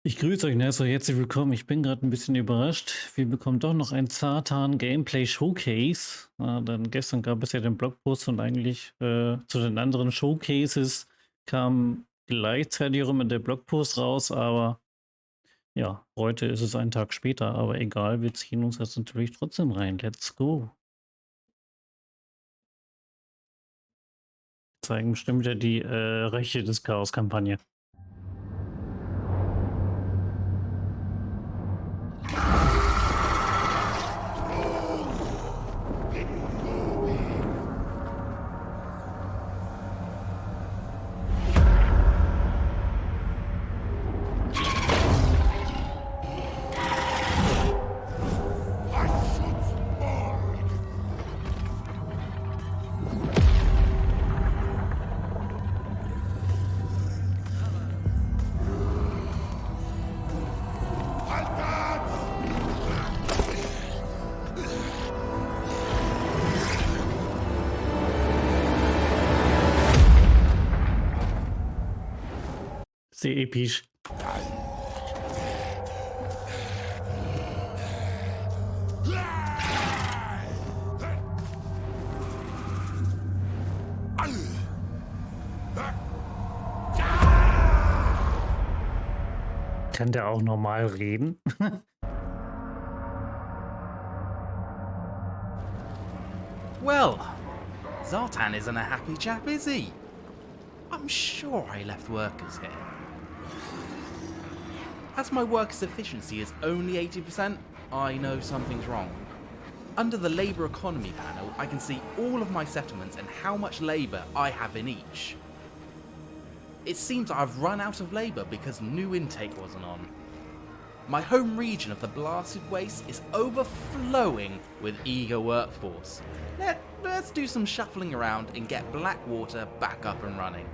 Ich grüße euch und herzlich willkommen. Ich bin gerade ein bisschen überrascht. Wir bekommen doch noch ein Zhatan Gameplay Showcase. Denn gestern gab es ja den Blogpost und eigentlich zu den anderen Showcases kam gleichzeitig auch immer der Blogpost raus, aber ja, heute ist es ein Tag später, aber egal, wir ziehen uns jetzt natürlich trotzdem rein. Let's go. Zeigen bestimmt wieder die Rechte des Chaos-Kampagne. Sehr episch. Kann der auch normal reden? Well, Zhatan isn't a happy chap, is he? I'm sure I left workers here. As my workers' efficiency is only 80%, I know something's wrong. Under the labour economy panel, I can see all of my settlements and how much labour I have in each. It seems I've run out of labour because new intake wasn't on. My home region of the Blasted Waste is overflowing with eager workforce. Let's do some shuffling around and get Blackwater back up and running.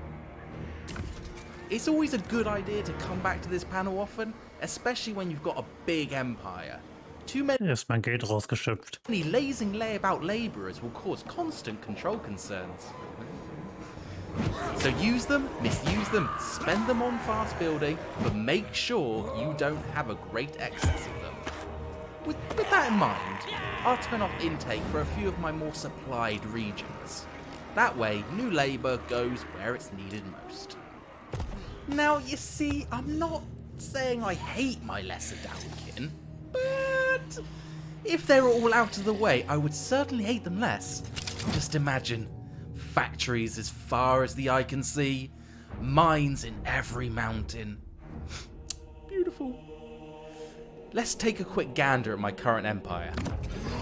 It's always a good idea to come back to this panel often, especially when you've got a big empire. Too many Erstmal Geld rausgeschöpft. lazing layabout labourers will cause constant control concerns. So use them, misuse them, spend them on fast building, but make sure you don't have a great excess of them. With that in mind, I'll turn off intake for a few of my more supplied regions. That way, new labour goes where it's needed most. Now, you see, I'm not saying I hate my lesser Dawi'zharr, but if they were all out of the way, I would certainly hate them less. Just imagine factories as far as the eye can see, mines in every mountain. Beautiful. Let's take a quick gander at my current empire.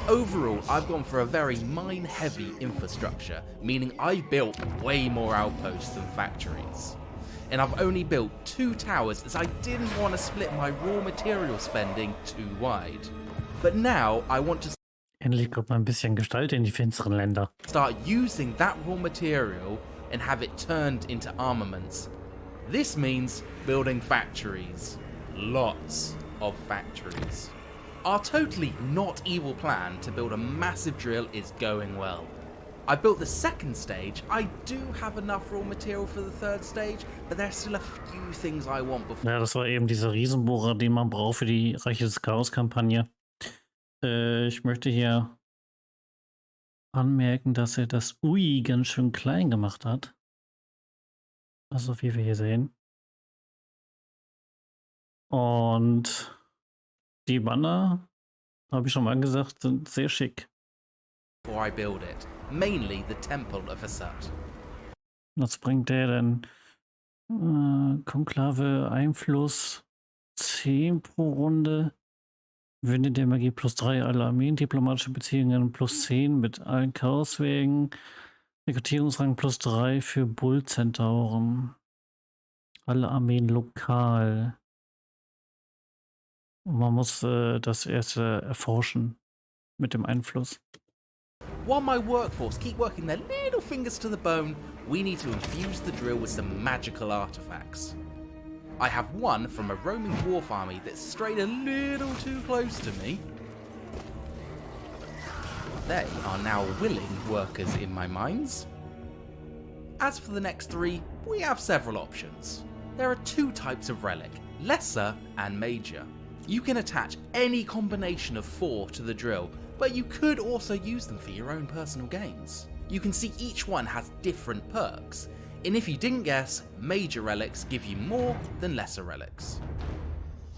Overall, I've gone for a very mine-heavy infrastructure, meaning I've built way more outposts than factories. And I've only built 2 towers as I didn't want to split my raw material spending too wide. But now I want to Endlich kommt mal ein bisschen Gestalt in die finsteren Länder. start using that raw material and have it turned into armaments. This means building factories. Lots of factories. Our totally not evil plan to build a massive drill is going well. I built the second stage. I do have enough raw material for the third stage, but there's still a few things I want before. Ja, das war eben dieser Riesenbohrer, den man braucht für die Reiche des Chaos-Kampagne. Ich möchte hier anmerken, dass er das Ui ganz schön klein gemacht hat. Also wie wir hier sehen. Und die Banner, habe ich schon mal gesagt, sind sehr schick. Before I build it, mainly the Temple of Schaut. Was bringt der denn? Konklave Einfluss 10 pro Runde. Winde der Magie +3, alle Armeen, diplomatische Beziehungen +10 mit allen Chaoswegen. Rekrutierungsrang +3 für Bull-Zentauren. Alle Armeen lokal. Und man muss das erste erforschen mit dem Einfluss. While my workforce keep working their little fingers to the bone, we need to infuse the drill with some magical artifacts. I have one from a roaming dwarf army that strayed a little too close to me. They are now willing workers in my mines. As for the next 3, we have several options. There are 2 types of relic, lesser and major. You can attach any combination of 4 to the drill, but you could also use them for your own personal gains. You can see each one has different perks, and if you didn't guess, major relics give you more than lesser relics.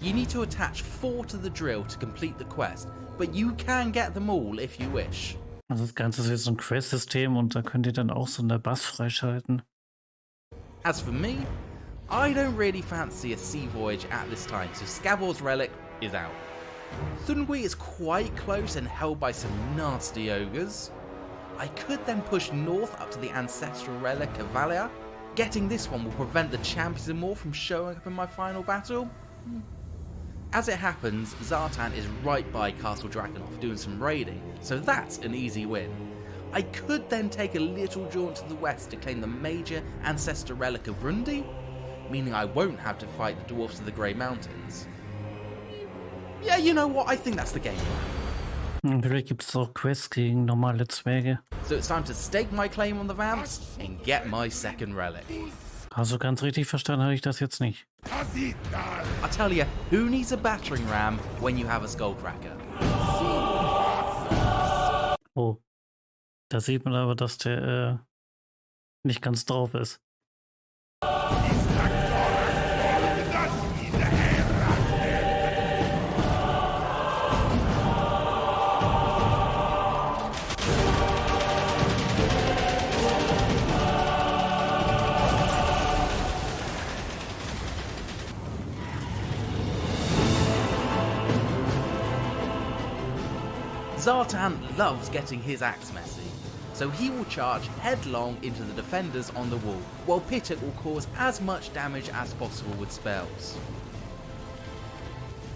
You need to attach 4 to the drill to complete the quest, but you can get them all if you wish. Also das Ganze ist jetzt so ein Quest-System und da könnt ihr dann auch so eine Bass freischalten. As for me, I don't really fancy a sea voyage at this time, so Scavor's relic is out. Thungui is quite close and held by some nasty ogres. I could then push north up to the ancestral relic of Valia. Getting this one will prevent the champions and more from showing up in my final battle. As it happens, Zhatan is right by Castle Drakenhof doing some raiding, so that's an easy win. I could then take a little jaunt to the west to claim the major ancestor relic of Rundi, meaning I won't have to fight the dwarfs of the Grey Mountains. Yeah, you know what, I think that's the game. Vielleicht gibt es auch Quests gegen normale Zwerge. So it's time to stake my claim on the Vamps and get my second relic. Also ganz richtig verstanden habe ich das jetzt nicht. I tell you, who needs a battering ram when you have a skullcracker? Oh, da sieht man aber, dass der nicht ganz drauf ist. Zhatan loves getting his axe messy, so he will charge headlong into the defenders on the wall, while Pitek will cause as much damage as possible with spells.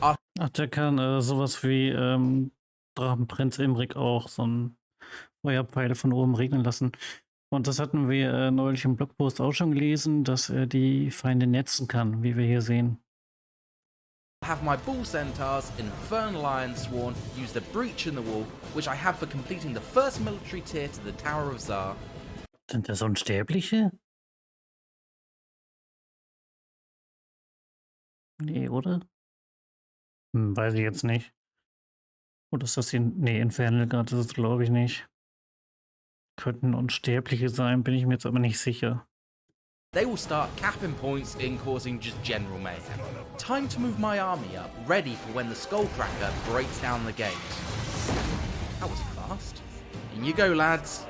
Ach, der kann sowas wie Drachenprinz Imrik auch, so ein Feuerpfeile von oben regnen lassen. Und das hatten wir neulich im Blogpost auch schon gelesen, dass er die Feinde netzen kann, wie wir hier sehen. Have my bull centaurs, infernal iron sworn, use the breach in the wall, which I have for completing the first military tier to the Tower of Zar. Sind das Unsterbliche? Nee, oder? Weiß ich jetzt nicht. Oder ist das hier? Nee, Infernal Guard ist es, glaube ich, nicht. Könnten Unsterbliche sein, bin ich mir jetzt aber nicht sicher. They will start capping points and causing just general mayhem. Time to move my army up, ready for when the Skullcracker breaks down the gate. That was fast. In you go, lads.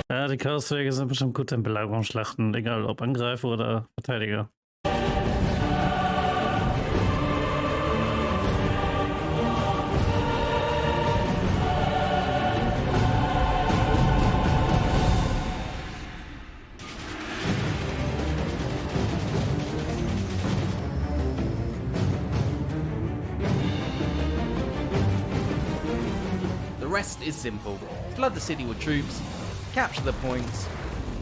Ja, die Chaoswege sind bestimmt gut in Belagerungsschlachten, egal ob Angreifer oder Verteidiger. The rest is simple. Flood the city with troops, capture the points,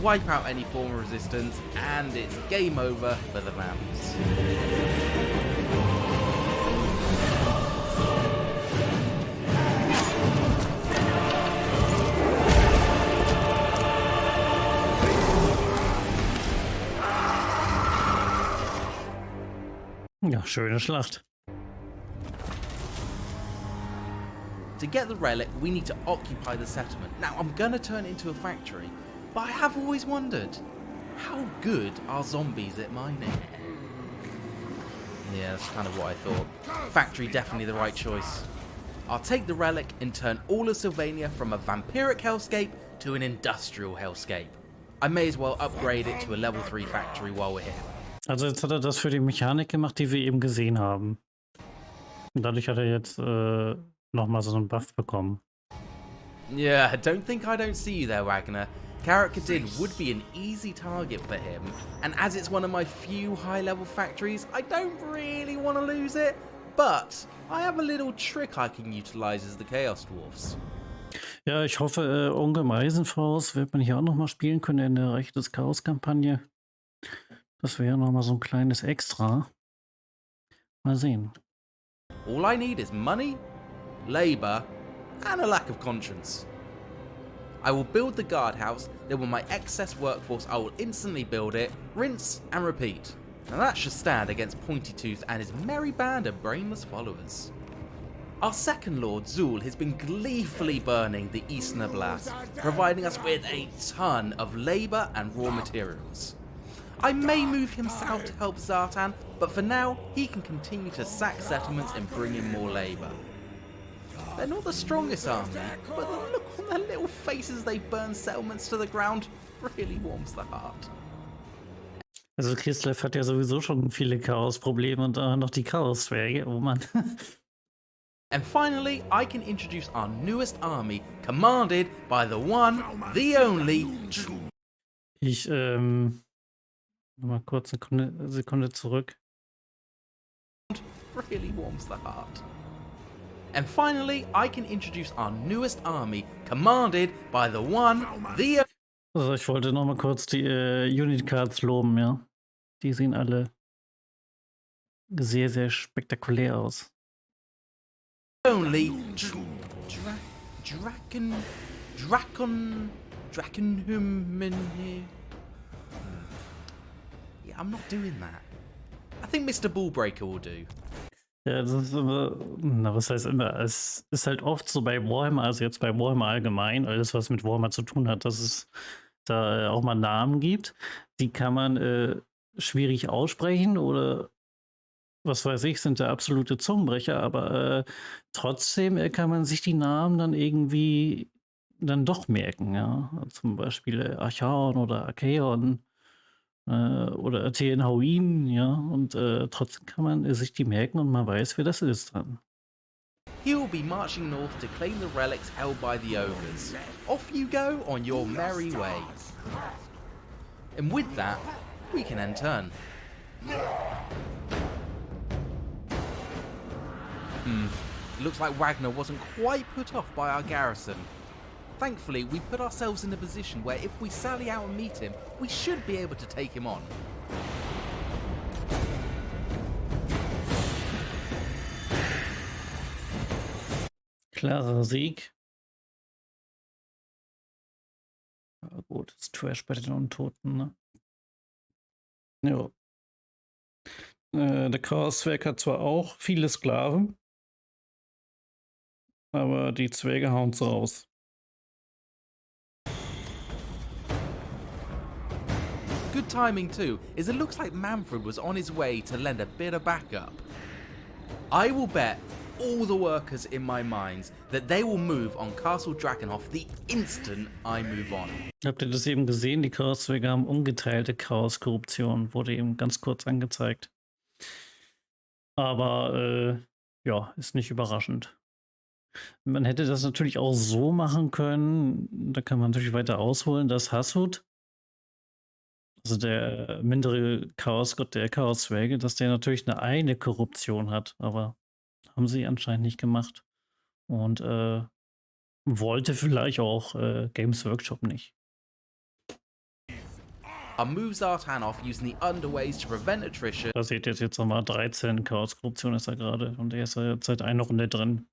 wipe out any form of resistance, and it's game over for the Vamps. Ja, schöne Schlacht. To get the relic, we need to occupy the settlement. Now, I'm gonna turn it into a factory, but I have always wondered, how good are zombies at mining? Yeah, that's kind of what I thought. Factory definitely the right choice. I'll take the relic and turn all of Sylvania from a vampiric hellscape to an industrial hellscape. I may as well upgrade it to a level 3 factory while we're here. Also jetzt hat er das für die Mechanik gemacht, die wir eben gesehen haben. Und dadurch hat er jetzt nochmal so einen Buff bekommen. Yeah, don't think I don't see you there, Wagner. Karak Kadin would be an easy target for him, and as it's one of my few high-level factories, I don't really want to lose it, but I have a little trick I can utilize as the Chaos Dwarfs. Ja, ich hoffe, Onkel Eisenfaust wird man hier auch nochmal spielen können in der Reich des Chaos-Kampagne. Das wäre nochmal so ein kleines Extra. Mal sehen. All I need is money labour, and a lack of conscience. I will build the guardhouse, then with my excess workforce I will instantly build it, rinse and repeat. Now that should stand against Pointy Tooth and his merry band of brainless followers. Our second lord, Zul, has been gleefully burning the Eastern Oblast, providing us with a ton of labour and raw materials. I may move him south to help Zhatan, but for now, he can continue to sack settlements and bring in more labour. They're not the strongest army, but the look on their little faces they burn settlements to the ground really warms the heart. Also Kislev hat ja sowieso schon viele Chaos-Probleme und noch die Chaos-Zwerge. Oh Mann. And finally, I can introduce our newest army, commanded by the one, the only... Ich, mal kurz eine Sekunde zurück. Really warms the heart. And finally, I can introduce our newest army, commanded by the one, the... Also ich wollte noch mal kurz die Unit Cards loben, ja. Die sehen alle sehr, sehr spektakulär aus. only... Yeah, I'm not doing that. I think Mr. Ballbreaker will do. Ja, das ist immer, na, was heißt immer? Es ist halt oft so bei Warhammer, also jetzt bei Warhammer allgemein, alles was mit Warhammer zu tun hat, dass es da auch mal Namen gibt. Die kann man schwierig aussprechen oder was weiß ich, sind da absolute Zungenbrecher, aber trotzdem kann man sich die Namen dann irgendwie dann doch merken, ja. Zum Beispiel Archaon oder Archaon oder Tenhauin, ja. Und trotzdem kann man sich die merken und man weiß, wer das ist dann. He will be marching north to claim the relics held by the ogres. Off you go on your merry way. And with that, we can end turn. Looks like Wagner wasn't quite put off by our garrison. Thankfully, we put ourselves in a position where if we sally out and meet him, we should be able to take him on. Klarer Sieg. Aber gut, ist Trash bei den Untoten, ne? Ja. Der Chaos-Zwerg hat zwar auch viele Sklaven, aber die Zwerge hauen so raus. Good timing too, as it looks like Manfred was on his way to lend a bit of backup. I will bet all the workers in my mines that they will move on Castle Drakenhof the instant I move on. Habt ihr das eben gesehen? Die Chaos-Zwerge haben ungeteilte Chaos-Korruption, wurde eben ganz kurz angezeigt. Aber ja, ist nicht überraschend. Man hätte das natürlich auch so machen können, da kann man natürlich weiter ausholen, dass Hassut, also der mindere Chaosgott der Chaos-Zwerge, dass der natürlich eine Korruption hat, aber haben sie anscheinend nicht gemacht. Und wollte vielleicht auch Games Workshop nicht. I'll move Zhatan off using the underways to prevent attrition. Da seht ihr jetzt nochmal 13 Chaos-Korruption ist er gerade und er ist jetzt seit einer Runde drin.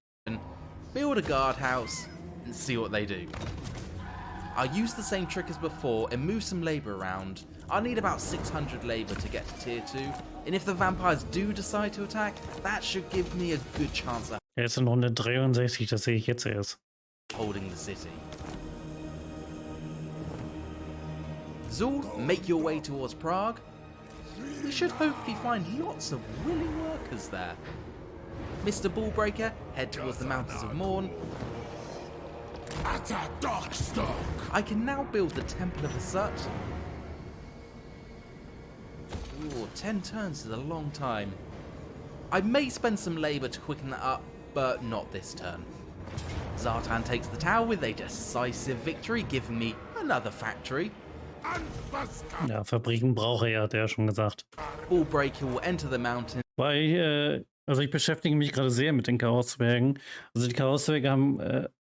Build a guardhouse and see what they do. I'll use the same trick as before and move some labour around. I'll need about 600 labour to get to tier 2, and if the vampires do decide to attack, that should give me a good chance of Er ist in Runde 63, das sehe ich jetzt erst. holding the city. Zul, make your way towards Prague. We should hopefully find lots of willing workers there. Mr. Ballbreaker, head towards the Mountains of Morn. I can now build the Temple of Asut. Ooh, 10 turns is a long time. I may spend some labour to quicken that up, but not this turn. Zhatan takes the tower with a decisive victory, giving me another factory. Ja, Fabriken braucht er ja, hat er ja schon gesagt. Ballbreaker will enter the mountain. Also ich beschäftige mich gerade sehr mit den Chaos-Zwergen. Also die Chaos-Zwerge haben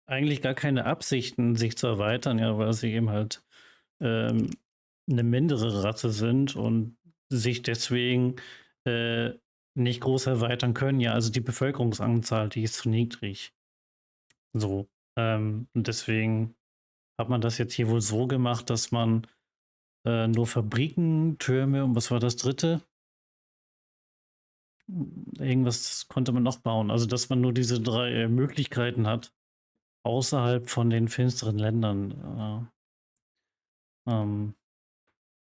eigentlich gar keine Absichten, sich zu erweitern, ja, weil sie eben halt eine mindere Rasse sind und sich deswegen nicht groß erweitern können. Ja, also die Bevölkerungsanzahl, die ist zu niedrig. So. Und deswegen hat man das jetzt hier wohl so gemacht, dass man nur Fabriken, Türme und was war das dritte? Irgendwas konnte man noch bauen. Also, dass man nur diese drei Möglichkeiten hat, außerhalb von den finsteren Ländern. Ähm,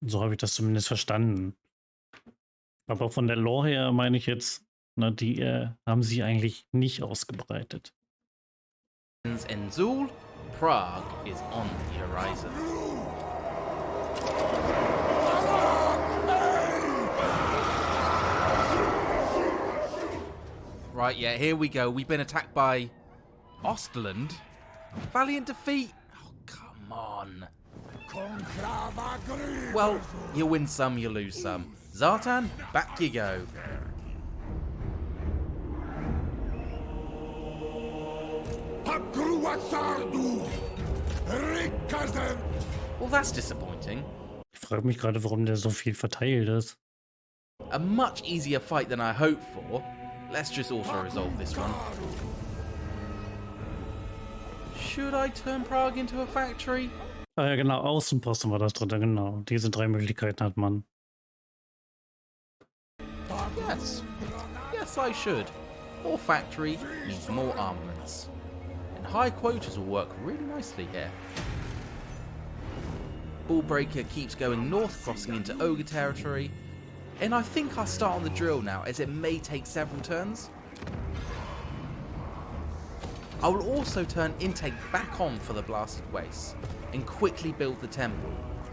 so habe ich das zumindest verstanden. Aber von der Lore her meine ich jetzt, na, die haben sie eigentlich nicht ausgebreitet. In Zul, Prague is on the horizon. Right, yeah, here we go. We've been attacked by Ostland. Valiant defeat. Oh, come on. Well, you win some, you lose some. Zhatan, back you go. Well, that's disappointing. Ich frage mich gerade, warum der so viel verteilt ist. A much easier fight than I hoped for. Let's just auto-resolve this one. Should I turn Prague into a factory? Ah ja, genau, Außenposten war das dritte, genau. Diese drei Möglichkeiten hat man. Yes. Yes, I should. More factory means more armaments. And high quotas will work really nicely here. Ballbreaker keeps going north, crossing into ogre territory. And I think I'll start on the drill now, as it may take several turns. I will also turn intake back on for the blasted wastes, and quickly build the temple.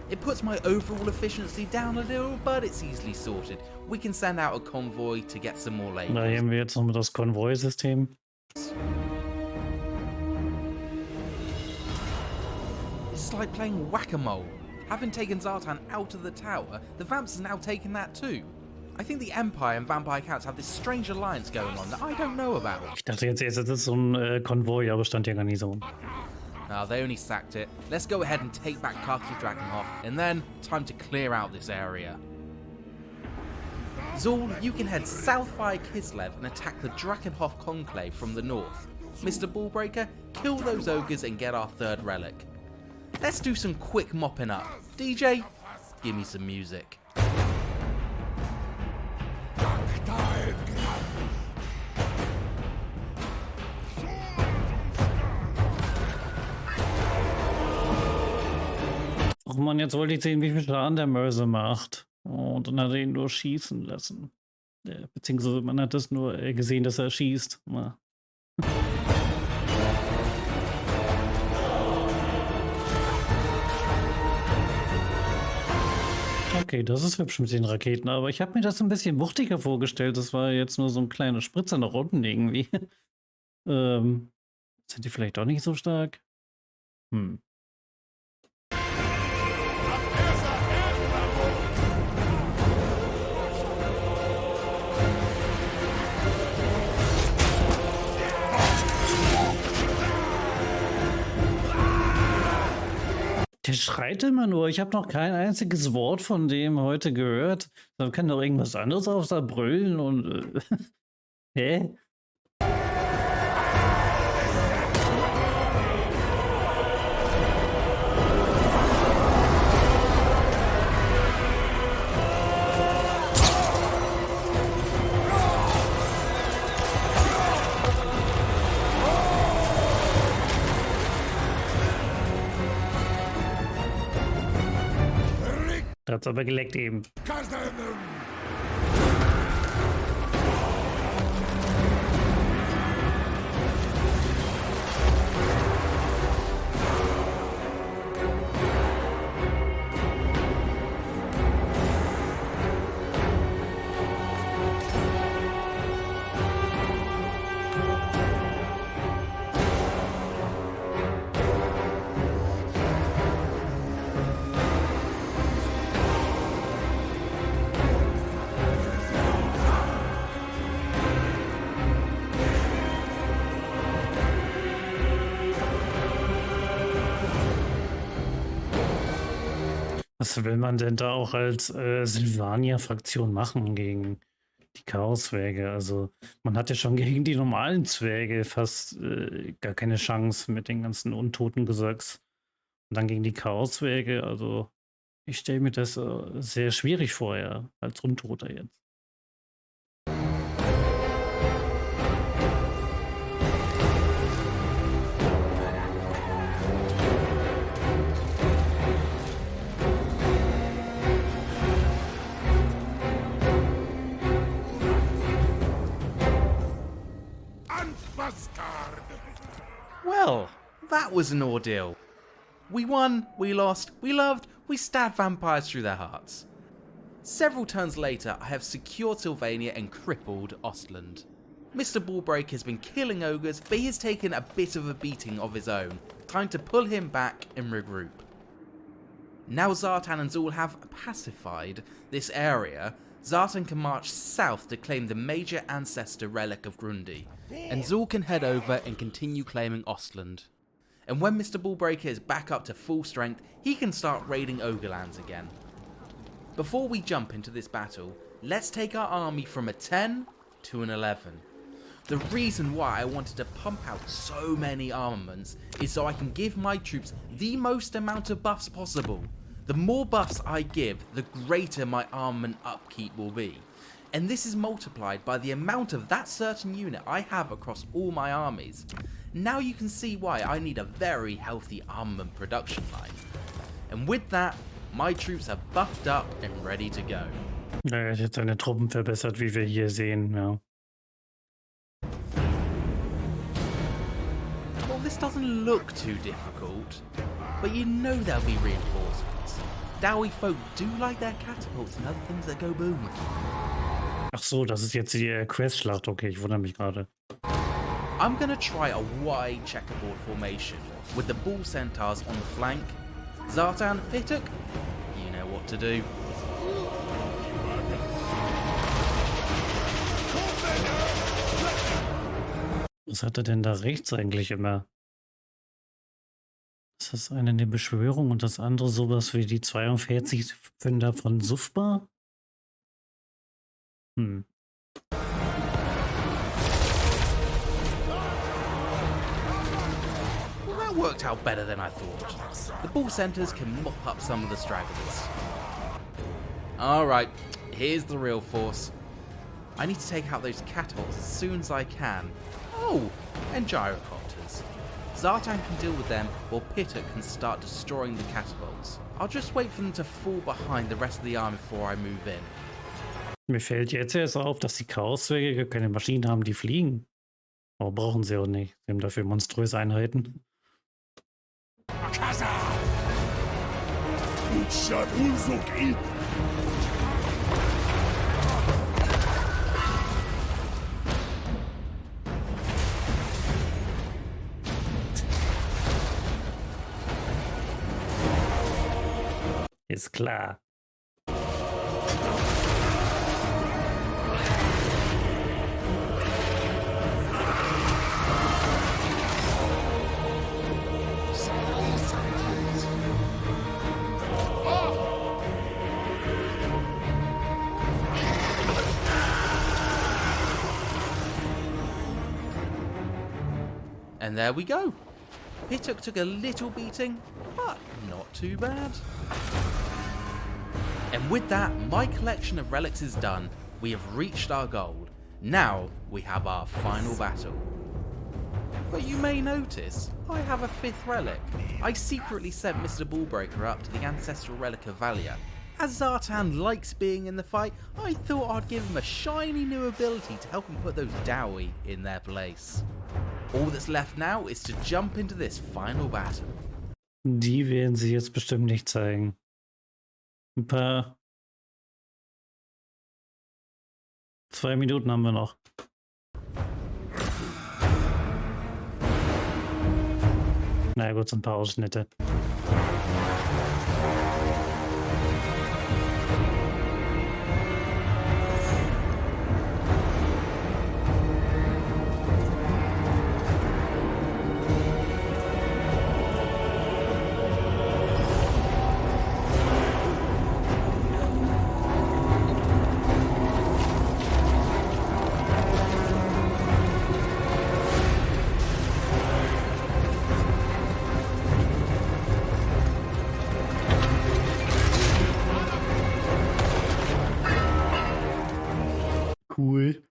It puts my overall efficiency down a little, but it's easily sorted. We can send out a convoy to get some more labor. Da haben wir jetzt noch mal das Konvoi-System. It's like playing whack-a-mole. Having taken Zhatan out of the tower, the Vamps has now taken that too. I think the Empire and Vampire Counts have this strange alliance going on that I don't know about. Ich dachte jetzt, das ist so ein Konvoi, aber stand ja gar nicht so. Now they only sacked it. Let's go ahead and take back Castle Drakenhof, and then time to clear out this area. Zul, you can head south via Kislev and attack the Drakenhof Conclave from the north. Mr. Ballbreaker, kill those ogres and get our third relic. Let's do some quick mopping up. DJ, give me some music. Och man, jetzt wollte ich sehen, wie viel Schaden der Mörser macht. Und dann hat er ihn nur schießen lassen. Beziehungsweise man hat das nur gesehen, dass er schießt. Ja. Okay, das ist hübsch mit den Raketen, aber ich habe mir das ein bisschen wuchtiger vorgestellt. Das war jetzt nur so ein kleiner Spritzer nach unten irgendwie. Sind die vielleicht auch nicht so stark? Hm. Der schreit immer nur. Ich habe noch kein einziges Wort von dem heute gehört. Da kann doch irgendwas anderes auf da brüllen und. Hä? Da hat's aber geleckt eben. Was will man denn da auch als Sylvania-Fraktion machen gegen Die Chaoswäge, also man hat ja schon gegen die normalen Zwerge fast gar keine Chance mit den ganzen untoten Gesöcks. Und dann gegen die Chaoswäge, also ich stelle mir das sehr schwierig vor, ja, als Untoter jetzt. Well, that was an ordeal. We won, we lost, we loved, we stabbed vampires through their hearts. Several turns later, I have secured Sylvania and crippled Ostland. Mr. Ballbreak has been killing ogres, but he has taken a bit of a beating of his own. Time to pull him back and regroup. Now Zhatan and Zul have pacified this area, Zhatan can march south to claim the major ancestor relic of Grundy, and Zul can head over and continue claiming Ostland. And when Mr. Ballbreaker is back up to full strength, he can start raiding Ogrelands again. Before we jump into this battle, let's take our army from a 10 to an 11. The reason why I wanted to pump out so many armaments is so I can give my troops the most amount of buffs possible. The more buffs I give, the greater my armament upkeep will be. And this is multiplied by the amount of that certain unit I have across all my armies. Now you can see why I need a very healthy armament production line. And with that, my troops are buffed up and ready to go. Er hat jetzt seine Truppen verbessert, wie wir hier sehen, ja. Well, this doesn't look too difficult, but you know there'll be reinforcements. Dawi folk do like their catapults and other things that go boom. Ach so, das ist jetzt die Quest-Schlacht. Okay, ich wundere mich gerade. I'm gonna try a wide checkerboard formation with the bull centaurs on the flank. Zhatan, Pituk, you know what to do. Was hat er denn da rechts eigentlich immer? Ist das eine Beschwörung und das andere sowas wie die 42 Pfünder von Sufba? Hm. Well, that worked out better than I thought. The bull centers can mop up some of the stragglers. Alright, here's the real force. I need to take out those catapults as soon as I can. Oh, and gyrocopters. Zhatan can deal with them while Pituk can start destroying the catapults. I'll just wait for them to fall behind the rest of the army before I move in. Mir fällt jetzt erst auf, dass die Chaoswege gar keine Maschinen haben, die fliegen. Aber brauchen sie auch nicht. Sie haben dafür monströse Einheiten. Ist klar. And there we go. Pituk took a little beating, but not too bad. And with that, my collection of relics is done. We have reached our goal. Now we have our final battle. But you may notice, I have a fifth relic. I secretly sent Mr. Ballbreaker up to the ancestral relic of Valia. As Zhatan likes being in the fight, I thought I'd give him a shiny new ability to help him put those Dawi in their place. All that's left now is to jump into this final battle. Die werden sie jetzt bestimmt nicht zeigen. Ein paar 2 Minuten haben wir noch. Na ja, gut, so ein paar Ausschnitte. cool.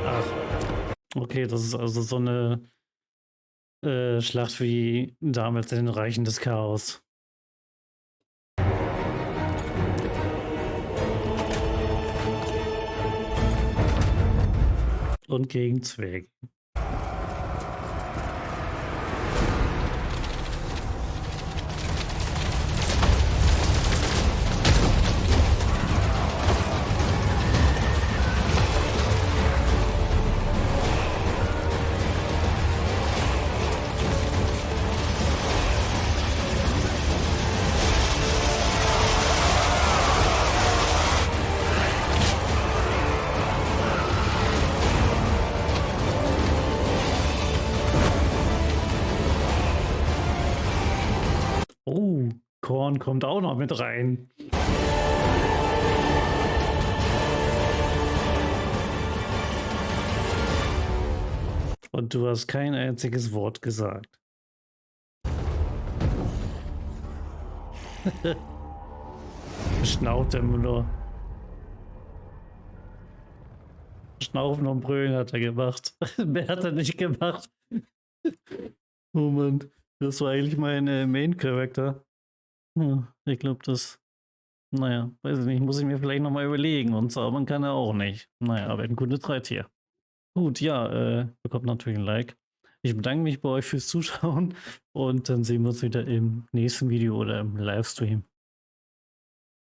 Ach, okay, das ist also so eine Schlacht wie damals in den Reichen des Chaos. Und gegen Zwerge. Oh, Korn kommt auch noch mit rein. Und du hast kein einziges Wort gesagt. Schnauft immer nur. Schnaufen und Brüllen hat er gemacht. Mehr hat er nicht gemacht. Oh Mann, das war eigentlich mein Main-Character. Ich glaube, das, naja, weiß ich nicht, muss ich mir vielleicht nochmal überlegen. Und zaubern kann er auch nicht. Naja, aber ein gutes Reittier. Gut, ja, bekommt natürlich ein Like. Ich bedanke mich bei euch fürs Zuschauen und dann sehen wir uns wieder im nächsten Video oder im Livestream.